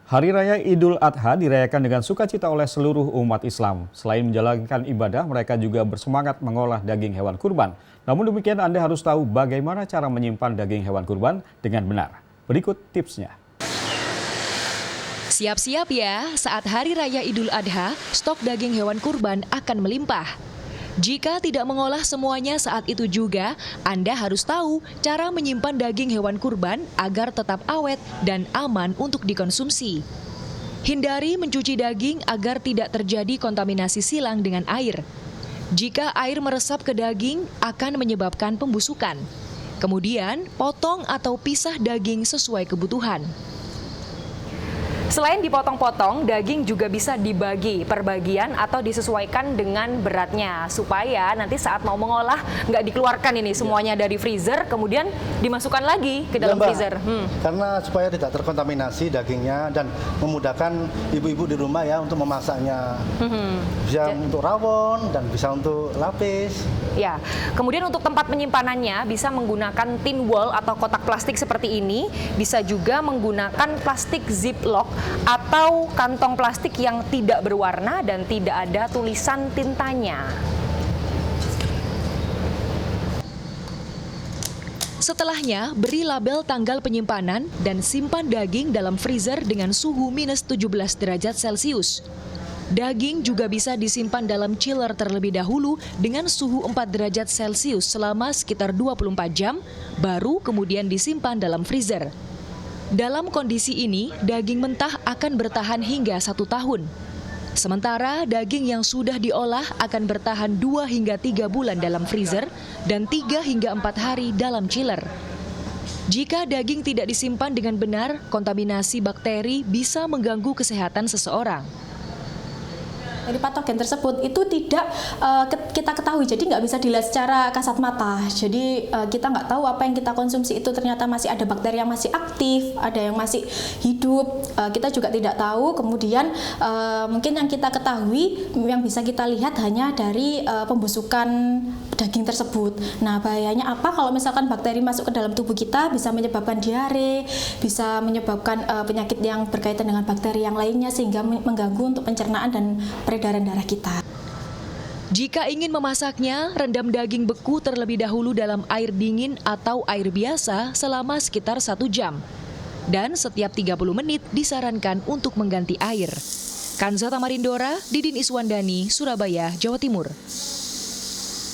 Hari Raya Idul Adha dirayakan dengan sukacita oleh seluruh umat Islam. Selain menjalankan ibadah, mereka juga bersemangat mengolah daging hewan kurban. Namun demikian, Anda harus tahu bagaimana cara menyimpan daging hewan kurban dengan benar. Berikut tipsnya. Siap-siap ya, saat Hari Raya Idul Adha, stok daging hewan kurban akan melimpah. Jika tidak mengolah semuanya saat itu juga, Anda harus tahu cara menyimpan daging hewan kurban agar tetap awet dan aman untuk dikonsumsi. Hindari mencuci daging agar tidak terjadi kontaminasi silang dengan air. Jika air meresap ke daging, akan menyebabkan pembusukan. Kemudian, potong atau pisah daging sesuai kebutuhan. Selain dipotong-potong, daging juga bisa dibagi per bagian atau disesuaikan dengan beratnya supaya nanti saat mau mengolah nggak dikeluarkan ini semuanya dari freezer kemudian dimasukkan lagi ke dalam freezer. Karena supaya tidak terkontaminasi dagingnya dan memudahkan ibu-ibu di rumah ya untuk memasaknya. Bisa untuk rawon dan bisa untuk lapis. Ya, kemudian untuk tempat penyimpanannya bisa menggunakan tin wall atau kotak plastik seperti ini, bisa juga menggunakan plastik ziplock atau kantong plastik yang tidak berwarna dan tidak ada tulisan tintanya. Setelahnya, beri label tanggal penyimpanan dan simpan daging dalam freezer dengan suhu minus 17 derajat Celcius. Daging juga bisa disimpan dalam chiller terlebih dahulu dengan suhu 4 derajat Celcius selama sekitar 24 jam, baru kemudian disimpan dalam freezer. Dalam kondisi ini, daging mentah akan bertahan hingga 1 tahun. Sementara daging yang sudah diolah akan bertahan 2 hingga 3 bulan dalam freezer dan 3 hingga 4 hari dalam chiller. Jika daging tidak disimpan dengan benar, kontaminasi bakteri bisa mengganggu kesehatan seseorang. Dari patogen tersebut itu tidak kita ketahui, jadi nggak bisa dilihat secara kasat mata. Jadi kita nggak tahu apa yang kita konsumsi itu ternyata masih ada bakteri yang masih aktif, ada yang masih hidup. Kita juga tidak tahu. Kemudian mungkin yang kita ketahui, yang bisa kita lihat hanya dari pembusukan daging tersebut. Nah, bahayanya apa kalau misalkan bakteri masuk ke dalam tubuh kita, bisa menyebabkan diare, bisa menyebabkan penyakit yang berkaitan dengan bakteri yang lainnya sehingga mengganggu untuk pencernaan dan peredaran darah kita. Jika ingin memasaknya, rendam daging beku terlebih dahulu dalam air dingin atau air biasa selama sekitar 1 jam. Dan setiap 30 menit disarankan untuk mengganti air. Kanza Tamarindora, Didin Iswandani, Surabaya, Jawa Timur.